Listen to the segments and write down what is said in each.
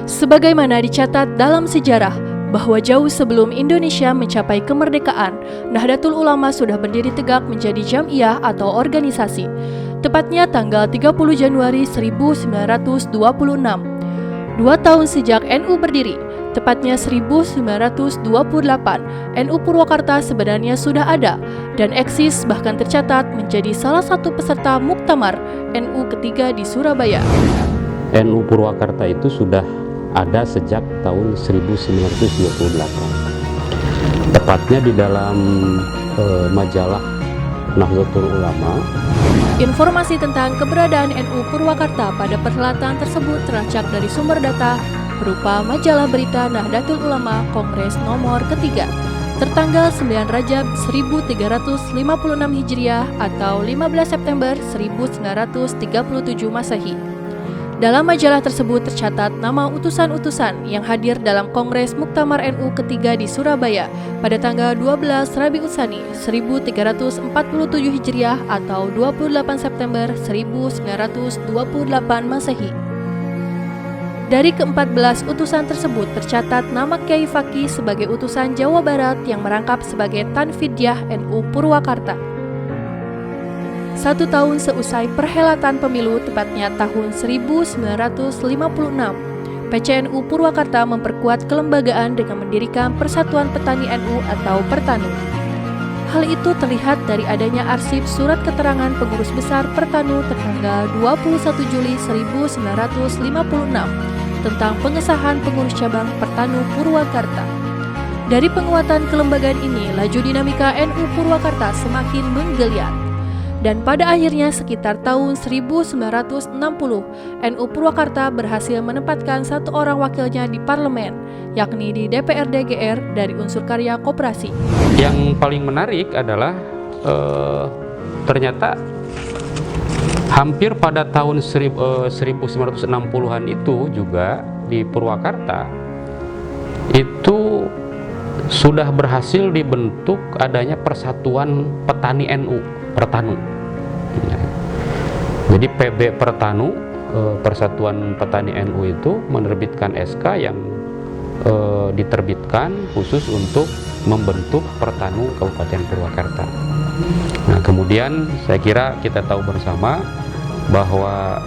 Sebagaimana dicatat dalam sejarah, bahwa jauh sebelum Indonesia mencapai kemerdekaan, Nahdlatul Ulama sudah berdiri tegak menjadi jamiah atau organisasi. Tepatnya tanggal 30 Januari 1926. 2 tahun sejak NU berdiri, tepatnya 1928, NU Purwakarta sebenarnya sudah ada dan eksis, bahkan tercatat menjadi salah satu peserta Muktamar NU ketiga di Surabaya. NU Purwakarta itu sudah ada sejak tahun 1928, tepatnya di dalam majalah Nahdlatul Ulama. Informasi tentang keberadaan NU Purwakarta pada perhelatan tersebut teracak dari sumber data berupa majalah berita Nahdlatul Ulama Kongres nomor ketiga tertanggal 9 Rajab 1356 Hijriah atau 15 September 1937 Masehi. Dalam majalah tersebut tercatat nama utusan-utusan yang hadir dalam Kongres Muktamar NU ketiga di Surabaya pada tanggal 12 Rabiul Tsani 1347 Hijriah atau 28 September 1928 Masehi. Dari ke-14 utusan tersebut tercatat nama Kiai Faki sebagai utusan Jawa Barat yang merangkap sebagai Tanfidyah NU Purwakarta. 1 tahun seusai perhelatan pemilu, tepatnya tahun 1956, PCNU Purwakarta memperkuat kelembagaan dengan mendirikan Persatuan Petani NU atau Pertanu. Hal itu terlihat dari adanya arsip surat keterangan pengurus besar Pertanu tertanggal 21 Juli 1956 tentang pengesahan pengurus cabang Pertanu Purwakarta. Dari penguatan kelembagaan ini, laju dinamika NU Purwakarta semakin menggeliat. Dan pada akhirnya sekitar tahun 1960, NU Purwakarta berhasil menempatkan 1 orang wakilnya di parlemen, yakni di DPRD GR dari unsur karya koperasi. Yang paling menarik adalah ternyata hampir pada tahun 1960-an itu juga di Purwakarta itu sudah berhasil dibentuk adanya Persatuan Petani NU, Pertanu. Jadi PB Pertanu, Persatuan Petani NU itu menerbitkan SK yang diterbitkan khusus untuk membentuk Pertanu Kabupaten Purwakarta. Nah, kemudian saya kira kita tahu bersama bahwa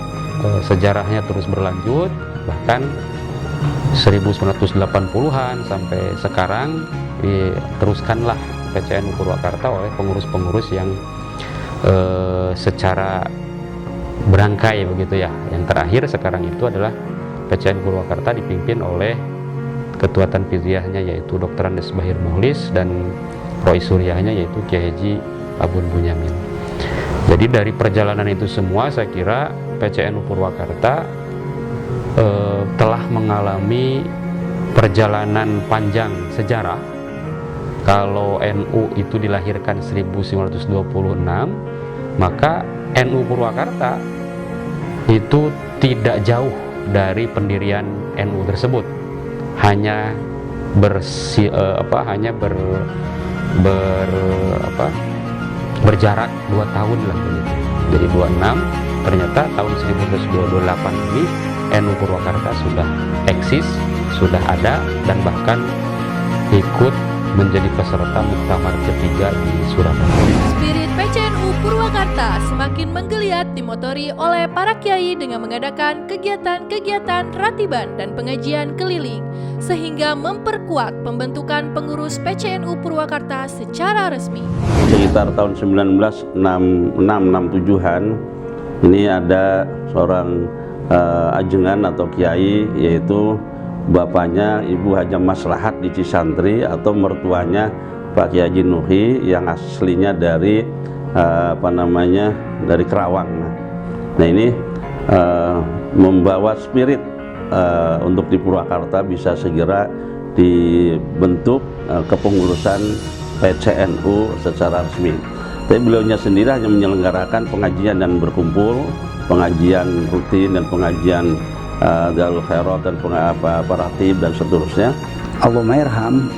sejarahnya terus berlanjut, bahkan 1980-an sampai sekarang diteruskanlah PCNU Purwakarta oleh pengurus-pengurus yang secara berangkai begitu ya. Yang terakhir sekarang itu adalah PCNU Purwakarta dipimpin oleh Ketua Tanfidyahnya yaitu Dr. Andes Bahir Muhlis dan Roy Suryahnya yaitu Kiai Haji Abun Bunyamin. Jadi dari perjalanan itu semua saya kira PCNU Purwakarta telah mengalami perjalanan panjang sejarah. Kalau NU itu dilahirkan 1926, maka NU Purwakarta itu tidak jauh dari pendirian NU tersebut, hanya berjarak 2 tahun lah begitu. Jadi 26, ternyata tahun 1928 ini NU Purwakarta sudah eksis, sudah ada, dan bahkan ikut menjadi peserta Muktamar ketiga di Surabaya. Spirit PCNU Purwakarta semakin menggeliat dimotori oleh para kiai dengan mengadakan kegiatan-kegiatan ratiban dan pengajian keliling, sehingga memperkuat pembentukan pengurus PCNU Purwakarta secara resmi. Sekitar tahun 1966-67-an ini ada seorang ajengan atau kiai, yaitu bapaknya Ibu Haja Maslahat di Cisantri atau mertuanya Pak Kiai Haji Nuhi yang aslinya dari dari Kerawang. Nah ini membawa spirit untuk di Purwakarta bisa segera dibentuk kepengurusan PCNU secara resmi. Tapi beliaunya sendiri hanya menyelenggarakan pengajian dan berkumpul, pengajian rutin dan pengajian Darul Khairat dan ratib dan seterusnya. Allahumma'irham,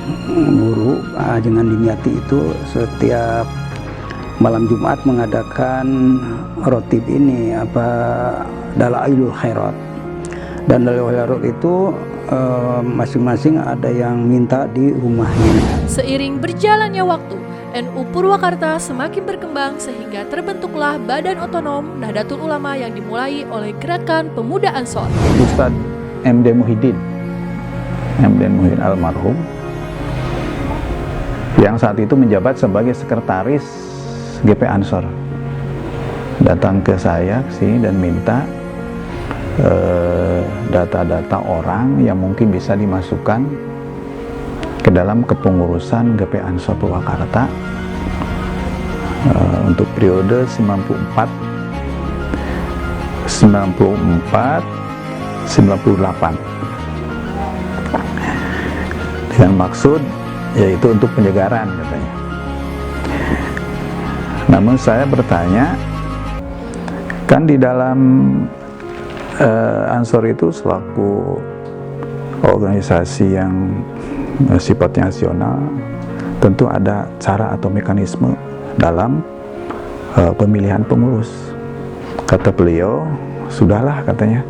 guru Ajengan Dimyati itu setiap malam Jumat mengadakan rotib ini Dalailul Khairat. Dan dari Holarot itu masing-masing ada yang minta di rumahnya. Seiring berjalannya waktu, NU Purwakarta semakin berkembang sehingga terbentuklah Badan Otonom Nahdlatul Ulama yang dimulai oleh Gerakan Pemuda Ansor. Ustadz MD Muhyiddin almarhum, yang saat itu menjabat sebagai sekretaris GP Ansor, datang ke saya dan minta data-data orang yang mungkin bisa dimasukkan ke dalam kepengurusan GP Ansor Purwakarta untuk periode 98 98 dengan maksud yaitu untuk penyegaran katanya. Namun saya bertanya, kan di dalam Ansor itu selaku organisasi yang sifatnya nasional, tentu ada cara atau mekanisme dalam pemilihan pengurus. Kata beliau, sudahlah katanya,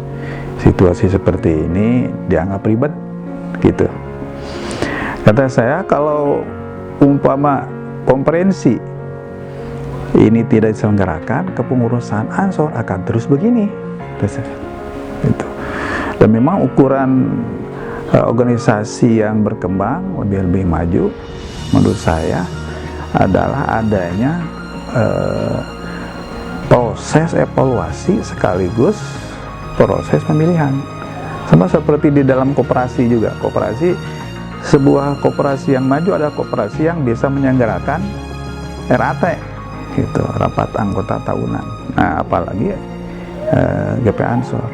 situasi seperti ini dianggap ribet gitu. Kata saya, kalau umpama konferensi ini tidak diselenggarakan, kepengurusan Ansor akan terus begini. Gitu. Dan memang ukuran organisasi yang berkembang lebih maju menurut saya adalah adanya proses evaluasi sekaligus proses pemilihan. Sama seperti di dalam koperasi juga. Sebuah koperasi yang maju adalah koperasi yang bisa menyelenggarakan RAT gitu, rapat anggota tahunan. Nah, apalagi GP Ansor.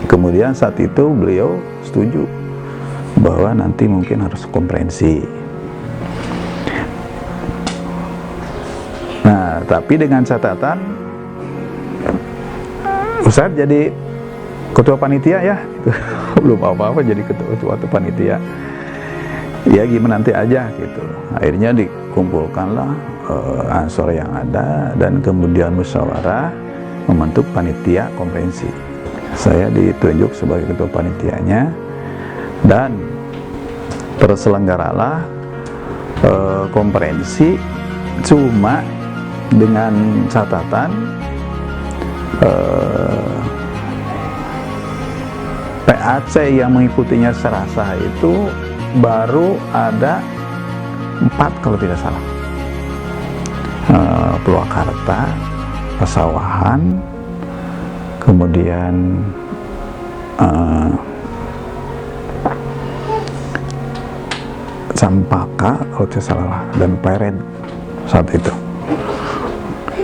Kemudian saat itu beliau setuju bahwa nanti mungkin harus konferensi. Nah, tapi dengan catatan Ustadz jadi ketua panitia ya, belum apa-apa jadi ketua panitia. Ya gimana nanti aja gitu. Akhirnya dikumpulkanlah Ansor yang ada dan kemudian musyawarah membentuk panitia konferensi. Saya ditunjuk sebagai ketua panitianya dan terselenggaralah konferensi, cuma dengan catatan PAC yang mengikutinya secara sah itu baru ada 4 kalau tidak salah. Purwakarta, Pasawahan, kemudian Campaka kalau tidak salah, dan Pleret saat itu.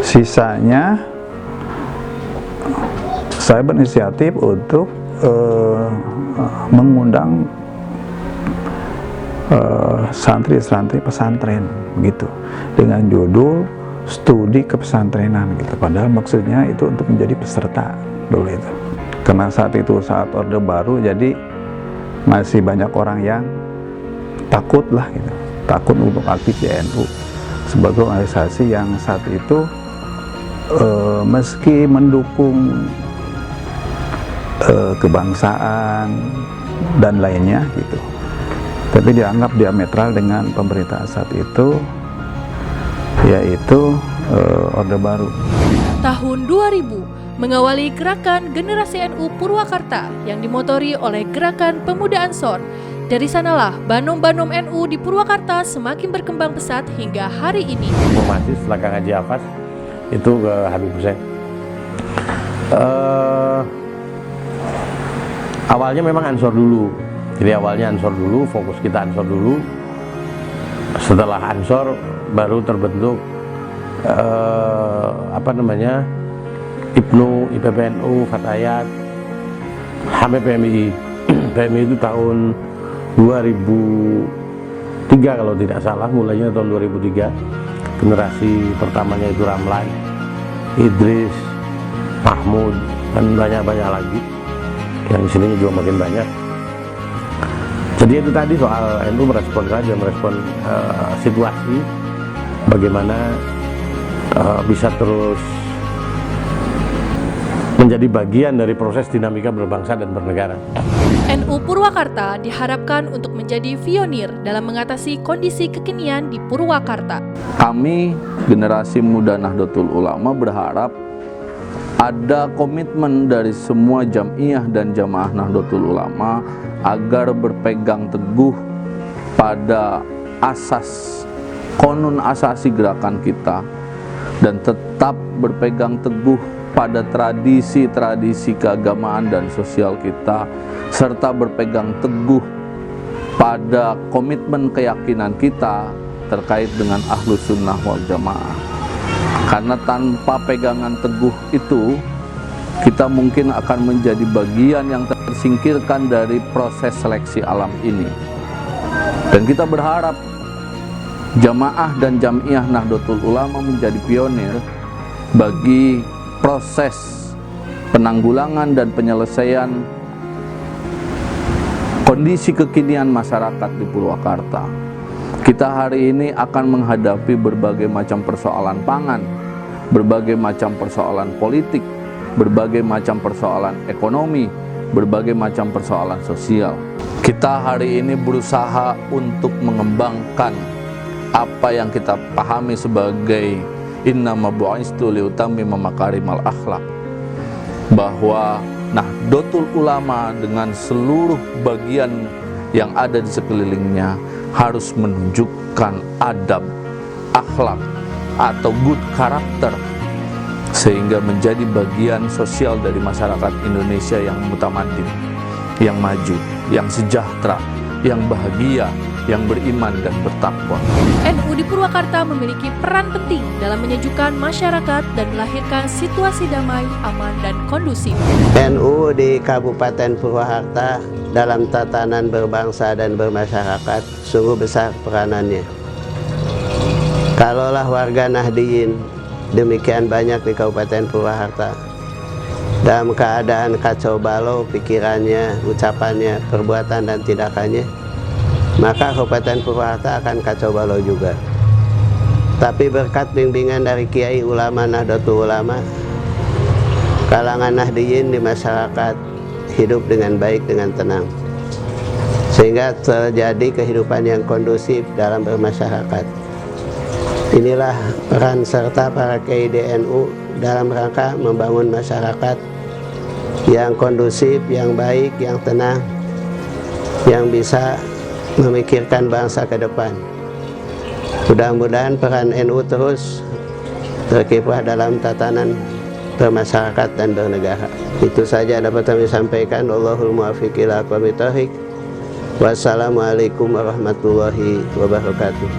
Sisanya saya berinisiatif untuk mengundang santri-santri pesantren gitu, dengan judul studi kepesantrenan gitu. Padahal maksudnya itu untuk menjadi peserta dulu itu. Karena saat itu saat Orde Baru, jadi masih banyak orang yang takut lah gitu, takut untuk aktif di NU sebagai organisasi yang saat itu meski mendukung kebangsaan dan lainnya gitu, tapi dianggap diametral dengan pemerintah saat itu, yaitu Orde Baru. Tahun 2000 mengawali gerakan Generasi NU Purwakarta yang dimotori oleh Gerakan Pemuda Ansor. Dari sanalah Banom-Banom NU di Purwakarta semakin berkembang pesat hingga hari ini. Informasi setelah Kang Haji Hafaz itu ke Habib Hussein. Awalnya memang Ansor dulu. Jadi awalnya Ansor dulu, fokus kita Ansor dulu. Setelah Ansor baru terbentuk IPNU, IPPNU, Fatayat, HMPMI. PMI itu tahun 2003 kalau tidak salah, mulainya tahun 2003. Generasi pertamanya itu Ramlan, Idris, Mahmud, dan banyak-banyak lagi. Yang sini juga makin banyak. Jadi itu tadi soal NU merespon situasi, bagaimana bisa terus menjadi bagian dari proses dinamika berbangsa dan bernegara. NU Purwakarta diharapkan untuk menjadi pionir dalam mengatasi kondisi kekinian di Purwakarta. Kami, generasi muda Nahdlatul Ulama, berharap ada komitmen dari semua jam'iyah dan jamaah Nahdlatul Ulama agar berpegang teguh pada asas konun asasi gerakan kita dan tetap berpegang teguh pada tradisi-tradisi keagamaan dan sosial kita, serta berpegang teguh pada komitmen keyakinan kita terkait dengan Ahlus Sunnah wal Jamaah. Karena tanpa pegangan teguh itu, kita mungkin akan menjadi bagian yang tersingkirkan dari proses seleksi alam ini. Dan kita berharap jamaah dan jam'iyah Nahdlatul Ulama menjadi pionir bagi proses penanggulangan dan penyelesaian kondisi kekinian masyarakat di Purwakarta. Kita hari ini akan menghadapi berbagai macam persoalan pangan, berbagai macam persoalan politik, berbagai macam persoalan ekonomi, berbagai macam persoalan sosial. Kita hari ini berusaha untuk mengembangkan apa yang kita pahami sebagai innama bu'istu liutammima makarimal akhlak, bahwa Nahdlatul Ulama dengan seluruh bagian yang ada di sekelilingnya harus menunjukkan adab, akhlak atau good karakter, sehingga menjadi bagian sosial dari masyarakat Indonesia yang mutamadin, yang maju, yang sejahtera, yang bahagia, yang beriman dan bertakwa. NU di Purwakarta memiliki peran penting dalam menyejukkan masyarakat dan melahirkan situasi damai, aman, dan kondusif. NU di Kabupaten Purwakarta dalam tatanan berbangsa dan bermasyarakat sungguh besar peranannya. Kalaulah warga Nahdiyin demikian banyak di Kabupaten Purwakarta, dalam keadaan kacau balau pikirannya, ucapannya, perbuatan dan tindakannya, maka Kabupaten Purwakarta akan kacau balau juga. Tapi berkat bimbingan dari Kiai Ulama Nahdlatul Ulama, kalangan Nahdiyin di masyarakat hidup dengan baik, dengan tenang, sehingga terjadi kehidupan yang kondusif dalam bermasyarakat. Inilah peran serta para Kiai di NU dalam rangka membangun masyarakat yang kondusif, yang baik, yang tenang, yang bisa memikirkan bangsa ke depan. Mudah-mudahan peran NU terus berkiprah dalam tatanan bermasyarakat dan bernegara. Itu saja dapat kami sampaikan. Allahul muwaffiq ila aqwamit thoriq. Wassalamualaikum warahmatullahi wabarakatuh.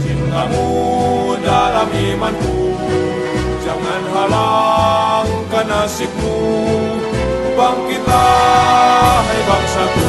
Cintamu dalam imanku, jangan halangkan nasibmu. Bangkitlah hai bangsaku.